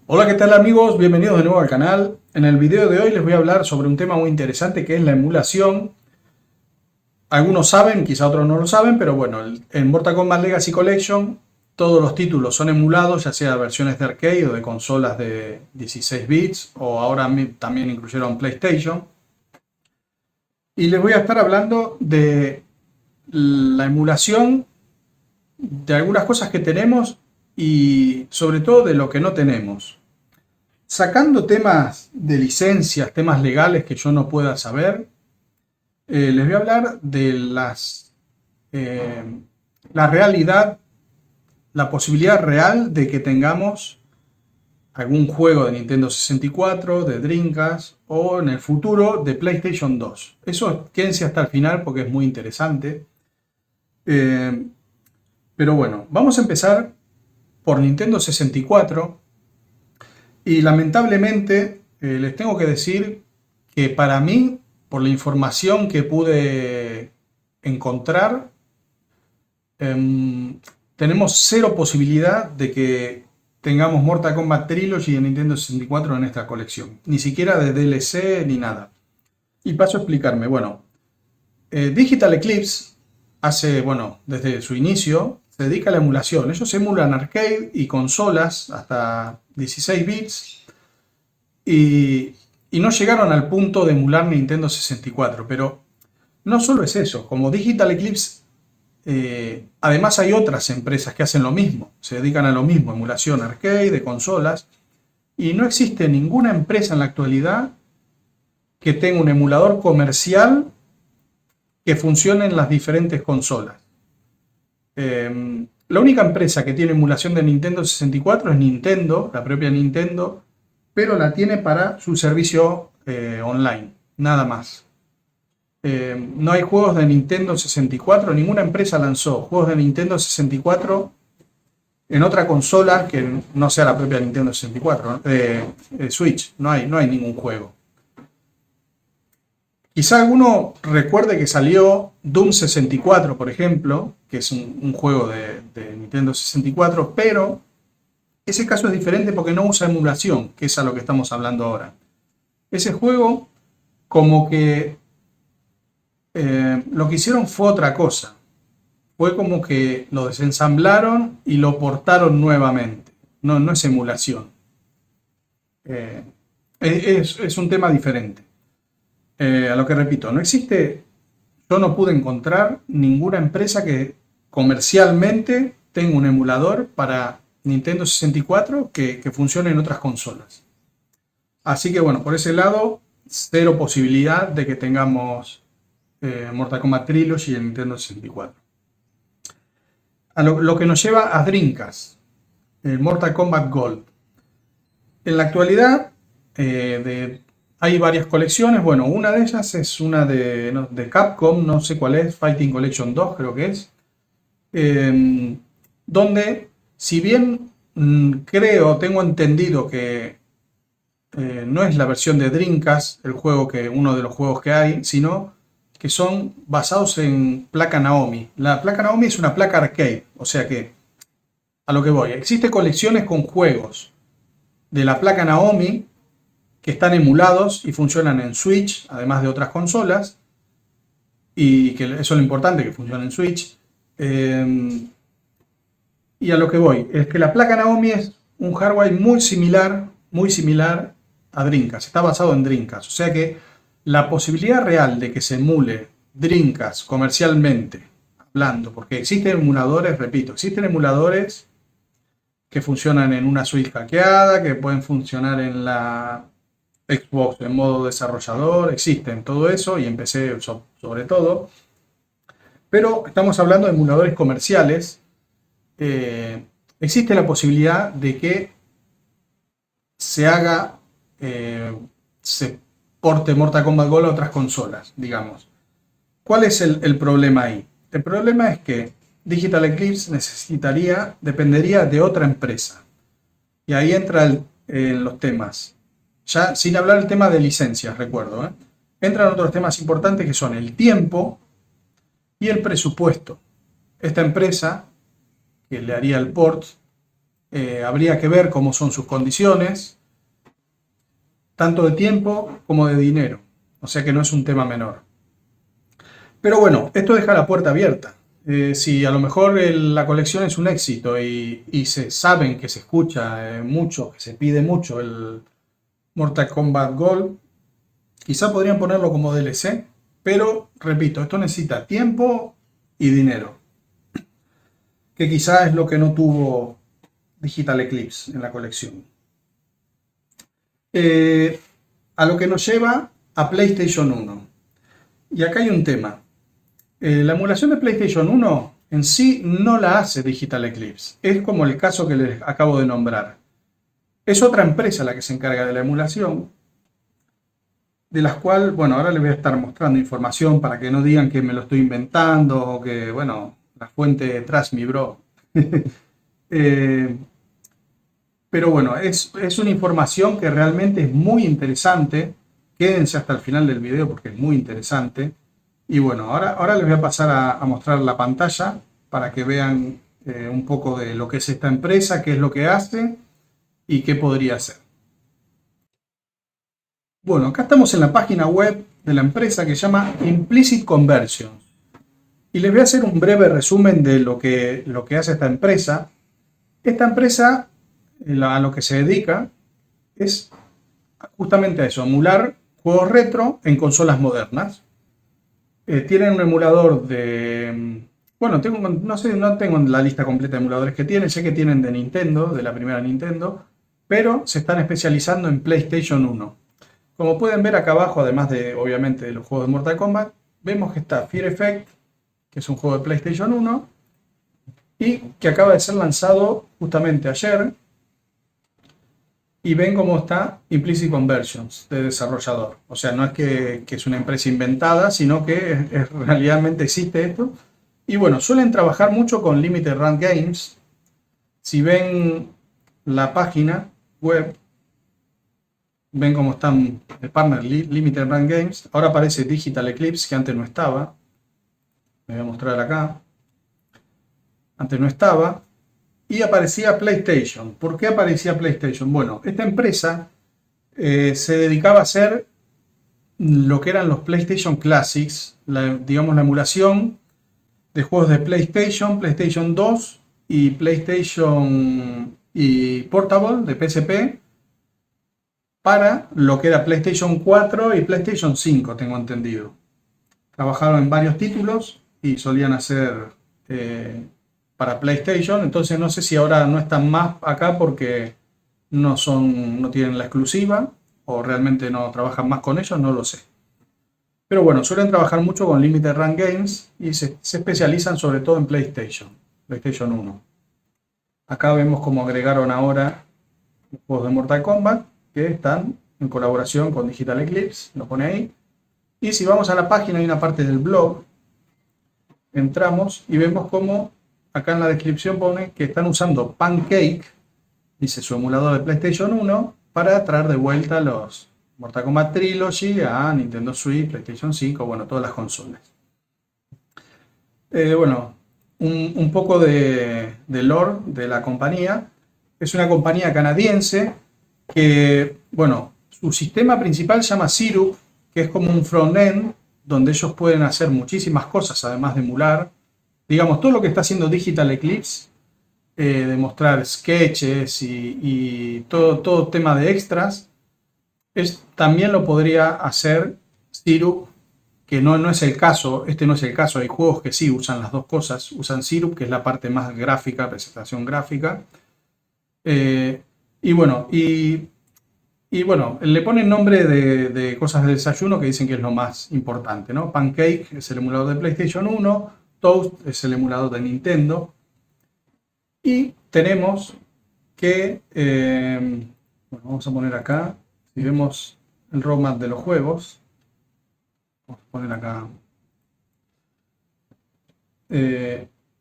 Hola, ¿qué tal amigos? Bienvenidos de nuevo al canal. En el video de hoy les voy a hablar sobre un tema muy interesante que es la emulación. Algunos saben, quizá otros no lo saben, pero bueno, en Mortal Kombat Legacy Collection todos los títulos son emulados, ya sea versiones de arcade o de consolas de 16 bits, o ahora también incluyeron PlayStation. Y les voy a estar hablando de la emulación, de algunas cosas que tenemos y sobre todo de lo que no tenemos. Sacando temas de licencias, temas legales que yo no pueda saber, les voy a hablar de eh, la realidad, la posibilidad real de que tengamos algún juego de Nintendo 64, de Dreamcast o en el futuro de PlayStation 2. Eso quédense hasta el final porque es muy interesante. Eh, pero bueno, vamos a empezar por Nintendo 64 y lamentablemente les tengo que decir que para mí, por la información que pude encontrar, em, tenemos cero posibilidad de que tengamos Mortal Kombat Trilogy de Nintendo 64 en esta colección. Ni siquiera de DLC ni nada. Y paso a explicarme. Bueno, Digital Eclipse hace, bueno, desde su inicio, se dedica a la emulación. Ellos emulan arcade y consolas hasta 16 bits y, y no llegaron al punto de emular Nintendo 64. Pero no solo es eso, como Digital Eclipse, además hay otras empresas que hacen lo mismo, se dedican a lo mismo, emulación arcade, de consolas, y no existe ninguna empresa en la actualidad que tenga un emulador comercial que funcione en las diferentes consolas. La única empresa que tiene emulación de Nintendo 64 es Nintendo, la propia Nintendo, pero la tiene para su servicio online, nada más. No hay juegos de Nintendo 64, ninguna empresa lanzó juegos de Nintendo 64 en otra consola que no sea la propia Nintendo 64, Switch, no hay ningún juego. Quizá alguno recuerde que salió Doom 64, por ejemplo, que es un juego de Nintendo 64, pero ese caso es diferente porque no usa emulación, que es a lo que estamos hablando ahora. Ese juego, como que lo que hicieron fue otra cosa. Fue como que lo desensamblaron y lo portaron nuevamente. No, no es emulación. Eh, es un tema diferente. A lo que repito, no existe, yo no pude encontrar ninguna empresa que comercialmente tenga un emulador para Nintendo 64 que funcione en otras consolas. Así que bueno, por ese lado, cero posibilidad de que tengamos Mortal Kombat Trilogy en Nintendo 64. Lo que nos lleva a Dreamcast, el Mortal Kombat Gold. En la actualidad hay varias colecciones. Bueno, una de ellas es una de Capcom, no sé cuál es, Fighting Collection 2 creo que es, donde si bien tengo entendido que no es la versión de Dreamcast, uno de los juegos que hay, sino que son basados en placa Naomi. La placa Naomi es una placa arcade, o sea que, a lo que voy, existen colecciones con juegos de la placa Naomi que están emulados y funcionan en Switch, además de otras consolas, y que eso es lo importante, que funciona en Switch. Y a lo que voy, es que la placa Naomi es un hardware muy similar a Dreamcast, está basado en Dreamcast, o sea que la posibilidad real de que se emule Dreamcast comercialmente, hablando, porque existen emuladores, repito, existen emuladores que funcionan en una Switch hackeada, que pueden funcionar en la Xbox en modo desarrollador, existen todo eso y en PC sobre todo, pero estamos hablando de emuladores comerciales. Existe la posibilidad de que se haga, se porte Mortal Kombat Gold a otras consolas, digamos. ¿Cuál es el problema ahí? El problema es que Digital Eclipse dependería de otra empresa. Y ahí en los temas. Ya sin hablar del tema de licencias, recuerdo. Entran otros temas importantes que son el tiempo y el presupuesto. Esta empresa que le haría el port Habría que ver cómo son sus condiciones, tanto de tiempo como de dinero. O sea que no es un tema menor. Pero bueno, esto deja la puerta abierta. Si a lo mejor la colección es un éxito y se saben que se escucha mucho, que se pide mucho el Mortal Kombat Gold, quizá podrían ponerlo como DLC, pero repito, esto necesita tiempo y dinero, que quizá es lo que no tuvo Digital Eclipse en la colección. Eh, a lo que nos lleva a PlayStation 1. Y acá hay un tema. La emulación de PlayStation 1 en sí no la hace Digital Eclipse. Es como el caso que les acabo de nombrar. Es otra empresa la que se encarga de la emulación, de las cuales, bueno, ahora les voy a estar mostrando información para que no digan que me lo estoy inventando o que, bueno, la fuente Trust Me Bro. Eh, pero bueno, es una información que realmente es muy interesante. Quédense hasta el final del video porque es muy interesante. Y bueno, ahora les voy a pasar a mostrar la pantalla para que vean un poco de lo que es esta empresa, qué es lo que hace y qué podría hacer. Bueno, acá estamos en la página web de la empresa que se llama Implicit Conversions. Y les voy a hacer un breve resumen de lo que hace esta empresa. Esta empresa a lo que se dedica es justamente a eso, emular juegos retro en consolas modernas. Tienen un emulador de... Bueno, no sé, no tengo la lista completa de emuladores que tienen, sé que tienen de Nintendo, de la primera Nintendo, pero se están especializando en PlayStation 1. Como pueden ver acá abajo, además de, obviamente, de los juegos de Mortal Kombat, vemos que está Fear Effect, que es un juego de PlayStation 1, y que acaba de ser lanzado justamente ayer, y ven cómo está Implicit Conversions de desarrollador. O sea, no es que es una empresa inventada, sino que realmente existe esto. Y bueno, suelen trabajar mucho con Limited Run Games. Si ven la página web, ven cómo están el partner Limited Run Games. Ahora aparece Digital Eclipse, que antes no estaba. Me voy a mostrar acá. Antes no estaba. Y aparecía PlayStation. ¿Por qué aparecía PlayStation? Bueno, esta empresa se dedicaba a hacer lo que eran los PlayStation Classics, digamos la emulación de juegos de PlayStation, PlayStation 2 y PlayStation y Portable de PSP para lo que era PlayStation 4 y PlayStation 5, tengo entendido. Trabajaron en varios títulos y solían hacer para PlayStation, entonces no sé si ahora no están más acá porque no tienen la exclusiva o realmente no trabajan más con ellos, no lo sé. Pero bueno, suelen trabajar mucho con Limited Run Games y se especializan sobre todo en PlayStation 1. Acá vemos cómo agregaron ahora los juegos de Mortal Kombat que están en colaboración con Digital Eclipse, lo pone ahí. Y si vamos a la página, hay una parte del blog, entramos y vemos cómo acá en la descripción pone que están usando Pancake, dice su emulador de PlayStation 1, para traer de vuelta los Mortal Kombat Trilogy a Nintendo Switch, PlayStation 5, bueno, todas las consolas. Bueno, un poco de lore de la compañía. Es una compañía canadiense que, bueno, su sistema principal se llama Syrup, que es como un front-end donde ellos pueden hacer muchísimas cosas, además de emular. Digamos, todo lo que está haciendo Digital Eclipse, de mostrar sketches y todo tema de extras, también lo podría hacer Syrup, que no es el caso, este no es el caso, hay juegos que sí usan las dos cosas, usan Syrup, que es la parte más gráfica, presentación gráfica, y bueno, bueno, le ponen nombre de cosas de desayuno que dicen que es lo más importante, ¿no? Pancake es el emulador de PlayStation 1, Toast es el emulador de Nintendo, y tenemos que, bueno, vamos a poner acá, si vemos el roadmap de los juegos, vamos a poner acá,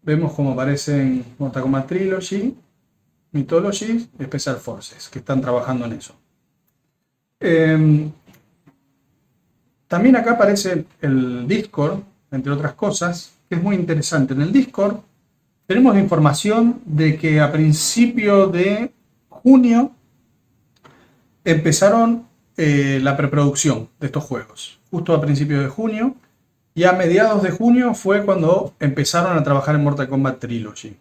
vemos cómo aparecen Mortal Kombat Trilogy, Mythology y Special Forces, que están trabajando en eso. También acá aparece el Discord, entre otras cosas, que es muy interesante. En el Discord tenemos información de que a principio de junio empezaron la preproducción de estos juegos, justo a principios de junio, y a mediados de junio fue cuando empezaron a trabajar en Mortal Kombat Trilogy.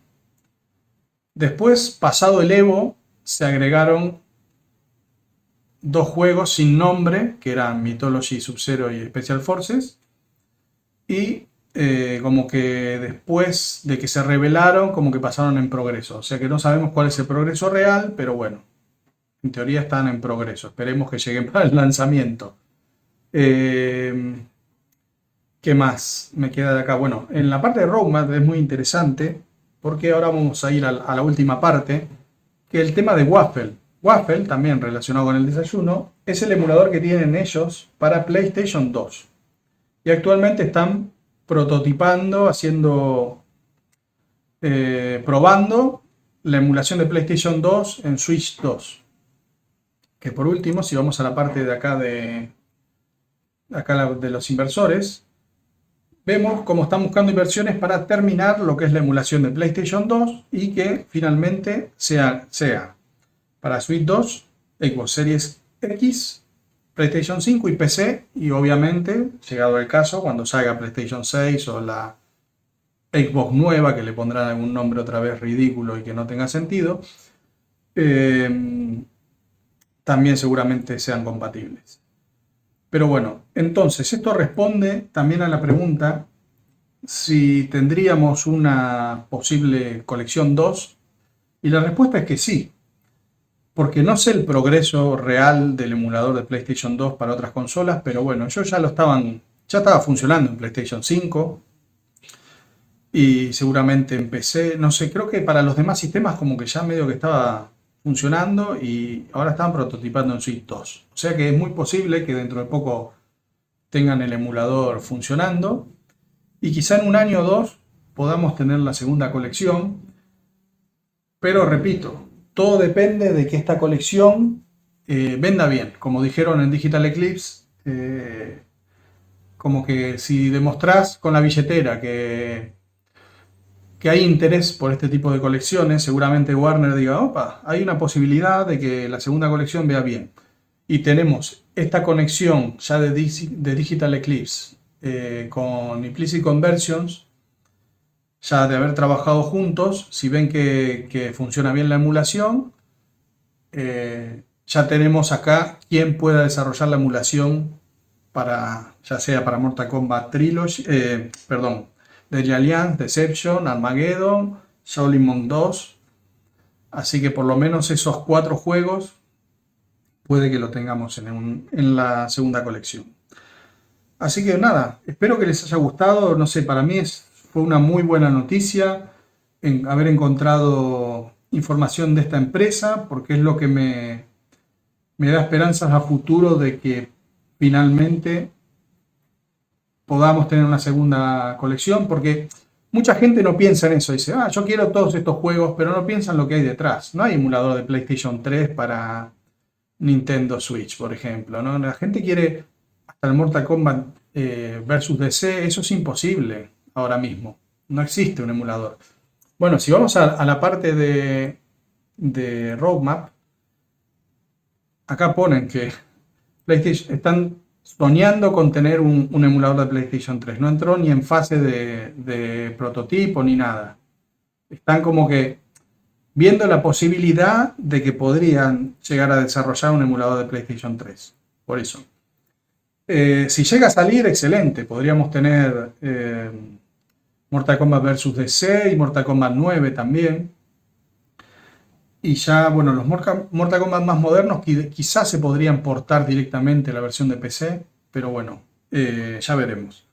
Después, pasado el Evo, se agregaron 2 juegos sin nombre, que eran Mythology Sub-Zero y Special Forces, y como que después de que se revelaron, como que pasaron en progreso. O sea que no sabemos cuál es el progreso real, pero bueno, en teoría están en progreso. Esperemos que lleguen para el lanzamiento. ¿Qué más me queda de acá? Bueno, en la parte de roadmap es muy interesante, porque ahora vamos a ir a la última parte, que es el tema de Waffle. Waffle, también relacionado con el desayuno, es el emulador que tienen ellos para PlayStation 2. Y actualmente están prototipando, probando la emulación de PlayStation 2 en Switch 2. Que por último, si vamos a la parte de acá de los inversores, vemos cómo están buscando inversiones para terminar lo que es la emulación de PlayStation 2 y que finalmente sea para Switch 2, Xbox Series X, PlayStation 5 y PC, y obviamente, llegado el caso, cuando salga PlayStation 6 o la Xbox nueva, que le pondrán algún nombre otra vez ridículo y que no tenga sentido, también seguramente sean compatibles. Pero bueno, entonces esto responde también a la pregunta si tendríamos una posible colección 2, y la respuesta es que sí. Porque no sé el progreso real del emulador de PlayStation 2 para otras consolas, pero bueno, ya estaba funcionando en PlayStation 5 y seguramente en PC, no sé, creo que para los demás sistemas como que ya medio que estaba funcionando y ahora están prototipando en Switch 2. O sea que es muy posible que dentro de poco tengan el emulador funcionando y quizá en un año o dos podamos tener la segunda colección, pero repito, todo depende de que esta colección venda bien. Como dijeron en Digital Eclipse, como que si demostrás con la billetera que hay interés por este tipo de colecciones, seguramente Warner diga, opa, hay una posibilidad de que la segunda colección vea bien. Y tenemos esta conexión ya de Digital Eclipse con Implicit Conversions, ya de haber trabajado juntos, si ven que funciona bien la emulación, ya tenemos acá quien pueda desarrollar la emulación ya sea para Mortal Kombat Trilogy, Deadly Alliance, Deception, Armageddon, Shaolin Monk 2. Así que por lo menos esos 4 juegos puede que lo tengamos en la segunda colección. Así que nada, espero que les haya gustado. No sé, para mí fue una muy buena noticia haber encontrado información de esta empresa, porque es lo que me da esperanzas a futuro de que finalmente podamos tener una segunda colección, porque mucha gente no piensa en eso, dice, yo quiero todos estos juegos, pero no piensan lo que hay detrás. No hay emulador de PlayStation 3 para Nintendo Switch, por ejemplo, ¿no? La gente quiere hasta el Mortal Kombat versus DC, eso es imposible ahora mismo. No existe un emulador. Bueno, si vamos a la parte de roadmap, acá ponen que PlayStation están soñando con tener un emulador de PlayStation 3. No entró ni en fase de prototipo ni nada. Están como que viendo la posibilidad de que podrían llegar a desarrollar un emulador de PlayStation 3. Por eso. Si llega a salir, excelente. Podríamos tener Mortal Kombat vs. DC y Mortal Kombat 9 también. Y ya, bueno, los Mortal Kombat más modernos quizás se podrían portar directamente a la versión de PC, pero bueno, ya veremos.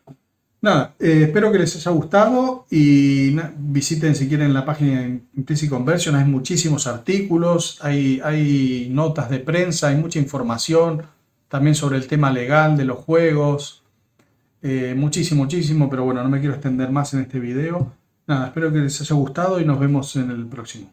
Nada, espero que les haya gustado y visiten si quieren la página de Implicit Conversion, hay muchísimos artículos, hay notas de prensa, hay mucha información también sobre el tema legal de los juegos, muchísimo, pero bueno, no me quiero extender más en este video. Nada, espero que les haya gustado y nos vemos en el próximo.